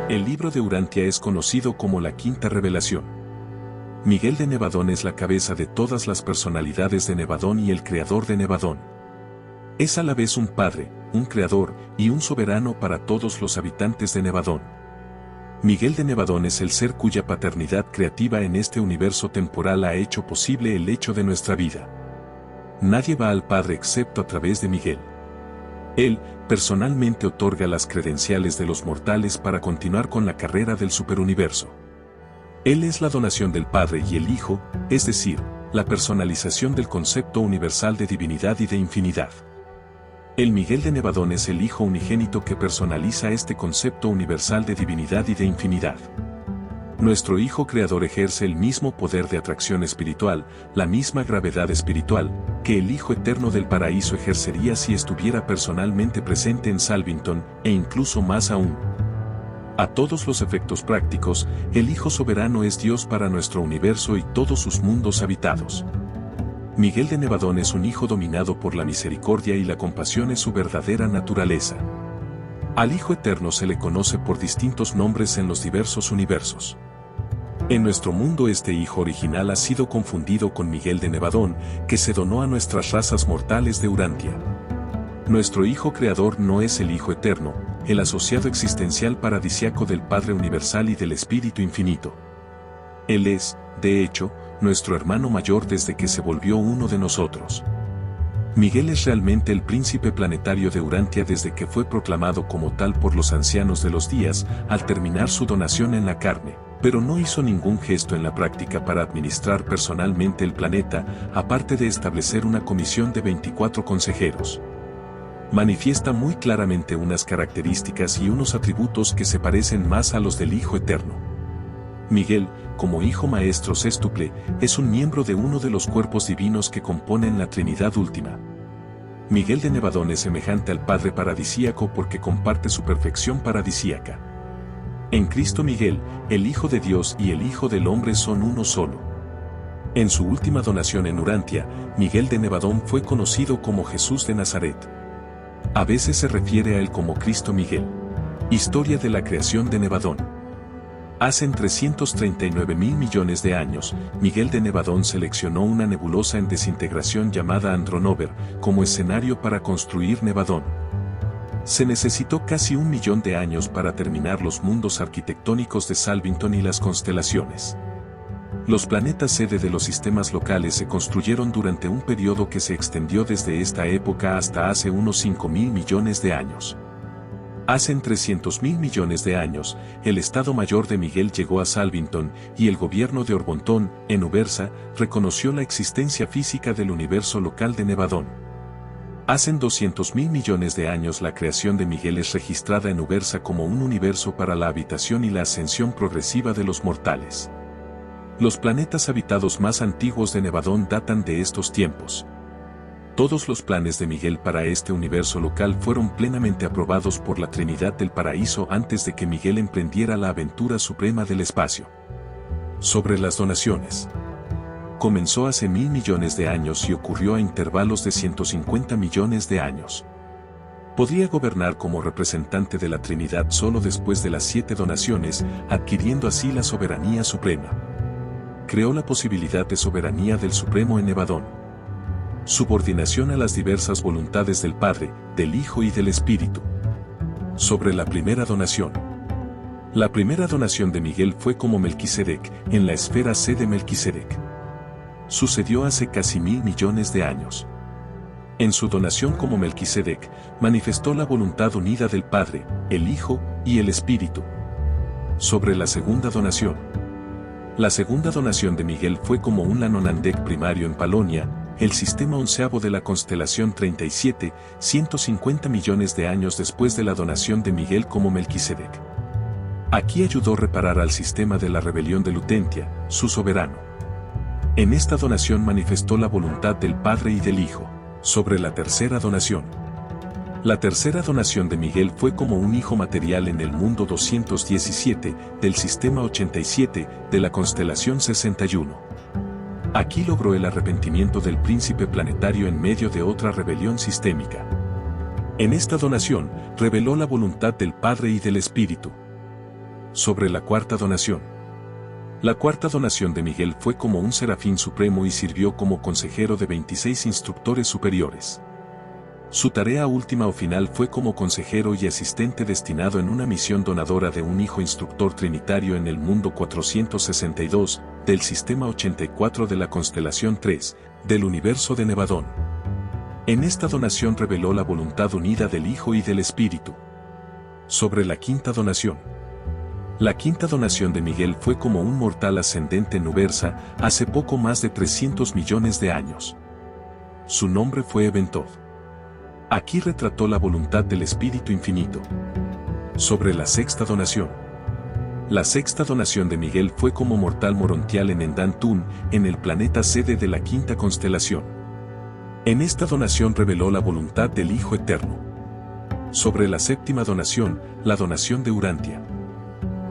El libro de Urantia es conocido como la Quinta Revelación. Miguel de Nevadón es la cabeza de todas las personalidades de Nevadón y el creador de Nevadón. Es a la vez un padre, un creador y un soberano para todos los habitantes de Nevadón. Miguel de Nevadón es el ser cuya paternidad creativa en este universo temporal ha hecho posible el hecho de nuestra vida. Nadie va al Padre excepto a través de Miguel. Él, personalmente otorga las credenciales de los mortales para continuar con la carrera del superuniverso. Él es la donación del Padre y el Hijo, es decir, la personalización del concepto universal de divinidad y de infinidad. El Miguel de Nevadón es el Hijo unigénito que personaliza este concepto universal de divinidad y de infinidad. Nuestro Hijo Creador ejerce el mismo poder de atracción espiritual, la misma gravedad espiritual, que el Hijo Eterno del Paraíso ejercería si estuviera personalmente presente en Salvington, e incluso más aún. A todos los efectos prácticos, el Hijo Soberano es Dios para nuestro universo y todos sus mundos habitados. Miguel de Nevadón es un Hijo dominado por la misericordia y la compasión es su verdadera naturaleza. Al Hijo Eterno se le conoce por distintos nombres en los diversos universos. En nuestro mundo este Hijo original ha sido confundido con Miguel de Nevadón, que se donó a nuestras razas mortales de Urantia. Nuestro Hijo Creador no es el Hijo Eterno, el asociado existencial paradisiaco del Padre Universal y del Espíritu Infinito. Él es, de hecho, nuestro hermano mayor desde que se volvió uno de nosotros. Miguel es realmente el príncipe planetario de Urantia desde que fue proclamado como tal por los ancianos de los días al terminar su donación en la carne, pero no hizo ningún gesto en la práctica para administrar personalmente el planeta, aparte de establecer una comisión de 24 consejeros. Manifiesta muy claramente unas características y unos atributos que se parecen más a los del Hijo Eterno. Miguel, como Hijo Maestro Sextuple, es un miembro de uno de los cuerpos divinos que componen la Trinidad Última. Miguel de Nevadón es semejante al Padre Paradisíaco porque comparte su perfección paradisíaca. En Cristo Miguel, el Hijo de Dios y el Hijo del Hombre son uno solo. En su última donación en Urantia, Miguel de Nevadón fue conocido como Jesús de Nazaret. A veces se refiere a él como Cristo Miguel. Historia de la creación de Nevadón. Hace 339.000 millones de años, Miguel de Nevadón seleccionó una nebulosa en desintegración llamada Andronover como escenario para construir Nevadón. Se necesitó casi 1 millón de años para terminar los mundos arquitectónicos de Salvington y las constelaciones. Los planetas sede de los sistemas locales se construyeron durante un periodo que se extendió desde esta época hasta hace unos 5.000 millones de años. Hace 300.000 millones de años, el Estado Mayor de Miguel llegó a Salvington y el gobierno de Orbontón, en Ubersa, reconoció la existencia física del universo local de Nevadón. Hace 200.000 millones de años la creación de Miguel es registrada en Ubersa como un universo para la habitación y la ascensión progresiva de los mortales. Los planetas habitados más antiguos de Nevadón datan de estos tiempos. Todos los planes de Miguel para este universo local fueron plenamente aprobados por la Trinidad del Paraíso antes de que Miguel emprendiera la aventura suprema del espacio. Sobre las donaciones. Comenzó hace 1.000 millones de años y ocurrió a intervalos de 150 millones de años. Podría gobernar como representante de la Trinidad solo después de las 7 donaciones, adquiriendo así la soberanía suprema. Creó la posibilidad de soberanía del Supremo en Nevadón. Subordinación a las diversas voluntades del Padre, del Hijo y del Espíritu. Sobre la primera donación. La primera donación de Miguel fue como Melquisedec, en la esfera C de Melquisedec. Sucedió hace casi 1.000 millones de años. En su donación como Melquisedec, manifestó la voluntad unida del Padre, el Hijo y el Espíritu. Sobre la segunda donación. La segunda donación de Miguel fue como un Lanonandec primario en Palonia, el sistema onceavo de la constelación 37, 150 millones de años después de la donación de Miguel como Melquisedec. Aquí ayudó a reparar al sistema de la rebelión de Lutentia, su soberano. En esta donación manifestó la voluntad del Padre y del Hijo. Sobre la tercera donación. La tercera donación de Miguel fue como un hijo material en el mundo 217, del sistema 87, de la constelación 61. Aquí logró el arrepentimiento del príncipe planetario en medio de otra rebelión sistémica. En esta donación, reveló la voluntad del Padre y del Espíritu. Sobre la cuarta donación. La cuarta donación de Miguel fue como un serafín supremo y sirvió como consejero de 26 instructores superiores. Su tarea última o final fue como consejero y asistente destinado en una misión donadora de un hijo instructor trinitario en el mundo 462, del sistema 84 de la constelación 3, del universo de Nevadón. En esta donación reveló la voluntad unida del Hijo y del Espíritu. Sobre la quinta donación. La quinta donación de Miguel fue como un mortal ascendente en Ubersa, hace poco más de 300 millones de años. Su nombre fue Eventod. Aquí retrató la voluntad del Espíritu Infinito. Sobre la sexta donación. La sexta donación de Miguel fue como mortal morontial en Endantún, en el planeta sede de la quinta constelación. En esta donación reveló la voluntad del Hijo Eterno. Sobre la séptima donación, la donación de Urantia.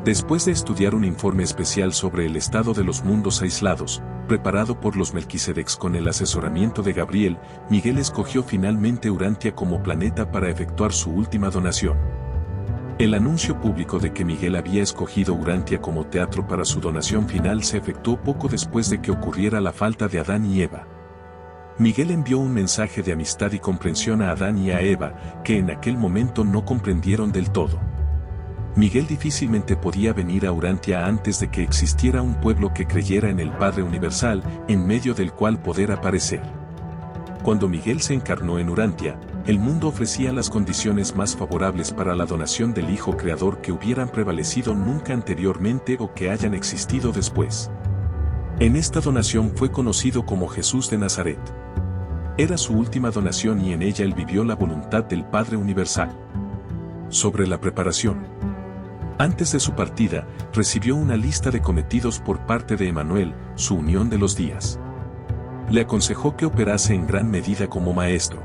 Después de estudiar un informe especial sobre el estado de los mundos aislados, preparado por los Melquisedecs con el asesoramiento de Gabriel, Miguel escogió finalmente Urantia como planeta para efectuar su última donación. El anuncio público de que Miguel había escogido Urantia como teatro para su donación final se efectuó poco después de que ocurriera la falta de Adán y Eva. Miguel envió un mensaje de amistad y comprensión a Adán y a Eva, que en aquel momento no comprendieron del todo. Miguel difícilmente podía venir a Urantia antes de que existiera un pueblo que creyera en el Padre Universal, en medio del cual poder aparecer. Cuando Miguel se encarnó en Urantia, el mundo ofrecía las condiciones más favorables para la donación del Hijo Creador que hubieran prevalecido nunca anteriormente o que hayan existido después. En esta donación fue conocido como Jesús de Nazaret. Era su última donación y en ella él vivió la voluntad del Padre Universal. Sobre la preparación. Antes de su partida, recibió una lista de cometidos por parte de Emanuel, su unión de los días. Le aconsejó que operase en gran medida como maestro,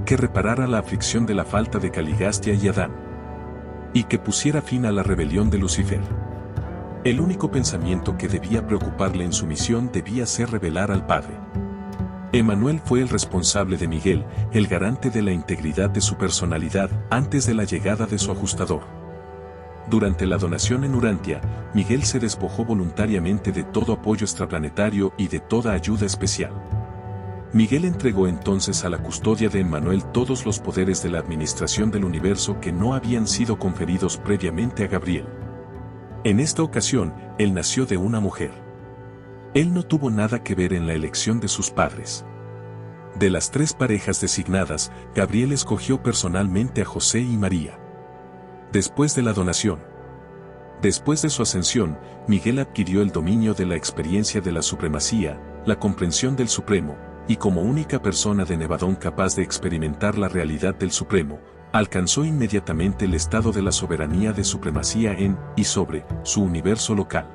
que reparara la aflicción de la falta de Caligastia y Adán, y que pusiera fin a la rebelión de Lucifer. El único pensamiento que debía preocuparle en su misión debía ser revelar al Padre. Emanuel fue el responsable de Miguel, el garante de la integridad de su personalidad antes de la llegada de su ajustador. Durante la donación en Urantia, Miguel se despojó voluntariamente de todo apoyo extraplanetario y de toda ayuda especial. Miguel entregó entonces a la custodia de Emmanuel todos los poderes de la administración del universo que no habían sido conferidos previamente a Gabriel. En esta ocasión, él nació de una mujer. Él no tuvo nada que ver en la elección de sus padres. De las 3 parejas designadas, Gabriel escogió personalmente a José y María. Después de la donación. Después de su ascensión, Miguel adquirió el dominio de la experiencia de la supremacía, la comprensión del Supremo, y como única persona de Nevadón capaz de experimentar la realidad del Supremo, alcanzó inmediatamente el estado de la soberanía de supremacía en y sobre su universo local.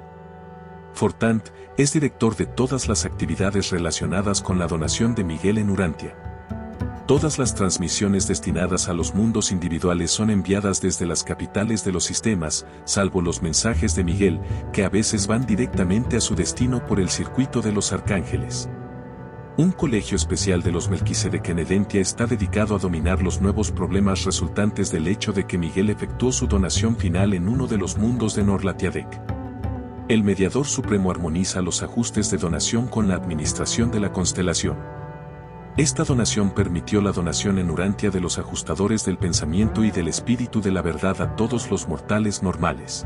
Fortant es director de todas las actividades relacionadas con la donación de Miguel en Urantia. Todas las transmisiones destinadas a los mundos individuales son enviadas desde las capitales de los sistemas, salvo los mensajes de Miguel, que a veces van directamente a su destino por el circuito de los arcángeles. Un colegio especial de los Melquisedec en Edentia está dedicado a dominar los nuevos problemas resultantes del hecho de que Miguel efectuó su donación final en uno de los mundos de Norlatiadec. El mediador supremo armoniza los ajustes de donación con la administración de la constelación. Esta donación permitió la donación en Urantia de los ajustadores del pensamiento y del espíritu de la verdad a todos los mortales normales.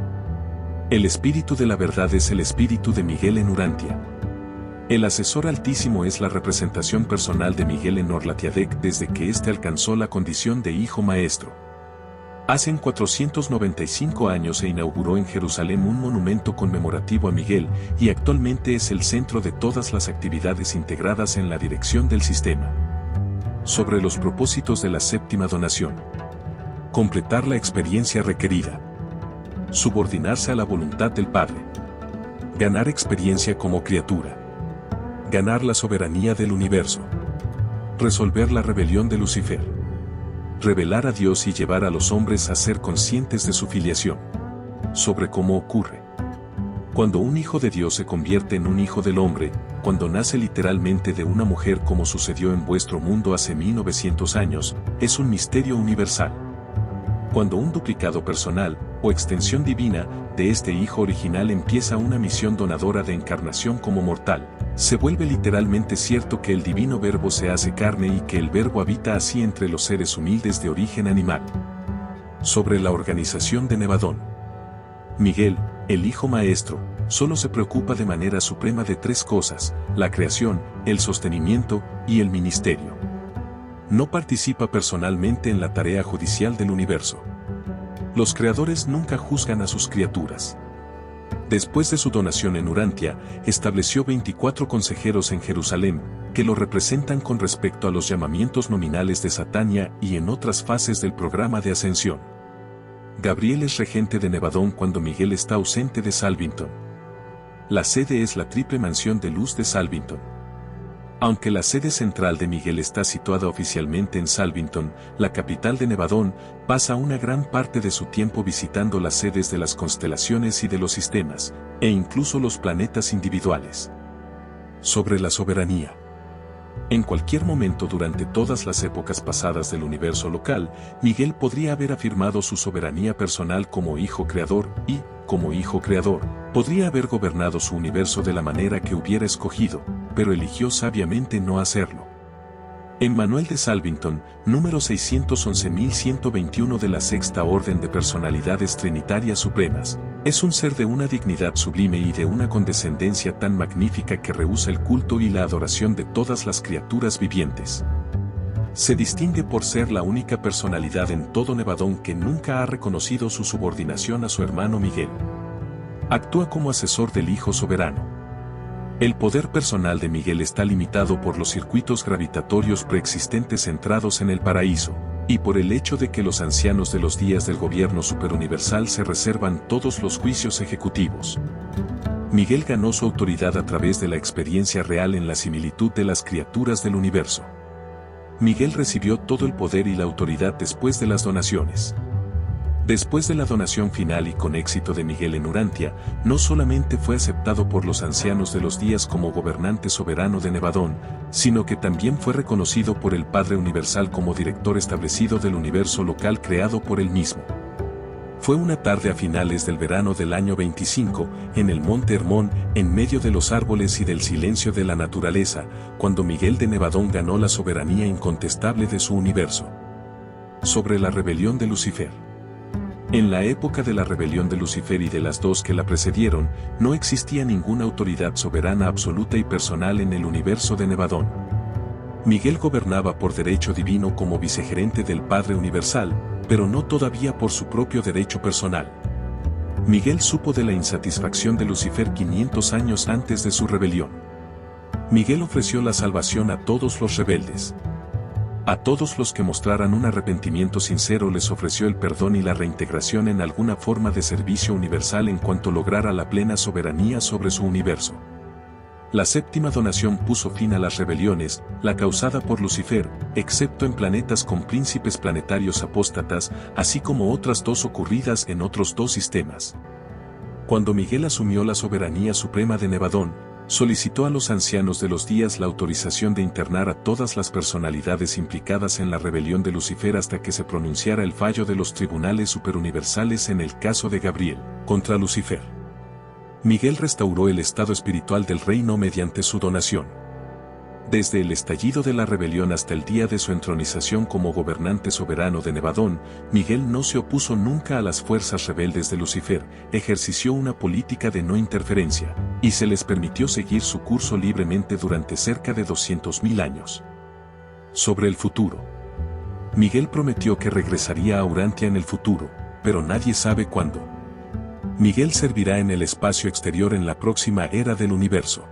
El espíritu de la verdad es el espíritu de Miguel en Urantia. El asesor altísimo es la representación personal de Miguel en Norlatiadec desde que éste alcanzó la condición de hijo maestro. Hace 495 años se inauguró en Jerusalén un monumento conmemorativo a Miguel y actualmente es el centro de todas las actividades integradas en la dirección del sistema. Sobre los propósitos de la séptima donación. Completar la experiencia requerida. Subordinarse a la voluntad del Padre. Ganar experiencia como criatura. Ganar la soberanía del universo. Resolver la rebelión de Lucifer. Revelar a Dios y llevar a los hombres a ser conscientes de su filiación. Sobre cómo ocurre. Cuando un hijo de Dios se convierte en un hijo del hombre, cuando nace literalmente de una mujer como sucedió en vuestro mundo hace 1900 años, es un misterio universal. Cuando un duplicado personal, o extensión divina, de este Hijo original empieza una misión donadora de encarnación como mortal, se vuelve literalmente cierto que el divino Verbo se hace carne y que el Verbo habita así entre los seres humildes de origen animal. Sobre la organización de Nevadón. Miguel, el Hijo Maestro, solo se preocupa de manera suprema de tres cosas: la creación, el sostenimiento y el ministerio. No participa personalmente en la tarea judicial del universo. Los creadores nunca juzgan a sus criaturas. Después de su donación en Urantia, estableció 24 consejeros en Jerusalén, que lo representan con respecto a los llamamientos nominales de Satania y en otras fases del programa de ascensión. Gabriel es regente de Nevadón cuando Miguel está ausente de Salvington. La sede es la triple mansión de luz de Salvington. Aunque la sede central de Miguel está situada oficialmente en Salvington, la capital de Nevadón, pasa una gran parte de su tiempo visitando las sedes de las constelaciones y de los sistemas, e incluso los planetas individuales. Sobre la soberanía. En cualquier momento durante todas las épocas pasadas del universo local, Miguel podría haber afirmado su soberanía personal como hijo creador y, como hijo creador, podría haber gobernado su universo de la manera que hubiera escogido, pero eligió sabiamente no hacerlo. En Manuel de Salvington, número 611.121 de la Sexta Orden de Personalidades Trinitarias Supremas, es un ser de una dignidad sublime y de una condescendencia tan magnífica que rehúsa el culto y la adoración de todas las criaturas vivientes. Se distingue por ser la única personalidad en todo Nevadón que nunca ha reconocido su subordinación a su hermano Miguel. Actúa como asesor del Hijo Soberano. El poder personal de Miguel está limitado por los circuitos gravitatorios preexistentes centrados en el paraíso, y por el hecho de que los ancianos de los días del gobierno superuniversal se reservan todos los juicios ejecutivos. Miguel ganó su autoridad a través de la experiencia real en la similitud de las criaturas del universo. Miguel recibió todo el poder y la autoridad después de las donaciones. Después de la donación final y con éxito de Miguel en Urantia, no solamente fue aceptado por los ancianos de los días como gobernante soberano de Nevadón, sino que también fue reconocido por el Padre Universal como director establecido del universo local creado por él mismo. Fue una tarde a finales del verano del año 25, en el Monte Hermón, en medio de los árboles y del silencio de la naturaleza, cuando Miguel de Nevadón ganó la soberanía incontestable de su universo. Sobre la rebelión de Lucifer. En la época de la rebelión de Lucifer y de las dos que la precedieron, no existía ninguna autoridad soberana absoluta y personal en el universo de Nevadón. Miguel gobernaba por derecho divino como vicegerente del Padre Universal, pero no todavía por su propio derecho personal. Miguel supo de la insatisfacción de Lucifer 500 años antes de su rebelión. Miguel ofreció la salvación a todos los rebeldes. A todos los que mostraran un arrepentimiento sincero les ofreció el perdón y la reintegración en alguna forma de servicio universal en cuanto lograra la plena soberanía sobre su universo. La séptima donación puso fin a las rebeliones, la causada por Lucifer, excepto en planetas con príncipes planetarios apóstatas, así como otras dos ocurridas en otros dos sistemas. Cuando Miguel asumió la soberanía suprema de Nevadón, solicitó a los ancianos de los días la autorización de internar a todas las personalidades implicadas en la rebelión de Lucifer hasta que se pronunciara el fallo de los tribunales superuniversales en el caso de Gabriel, contra Lucifer. Miguel restauró el estado espiritual del reino mediante su donación. Desde el estallido de la rebelión hasta el día de su entronización como gobernante soberano de Nevadón, Miguel no se opuso nunca a las fuerzas rebeldes de Lucifer, ejerció una política de no interferencia, y se les permitió seguir su curso libremente durante cerca de 200.000 años. Sobre el futuro. Miguel prometió que regresaría a Urantia en el futuro, pero nadie sabe cuándo. Miguel servirá en el espacio exterior en la próxima era del universo.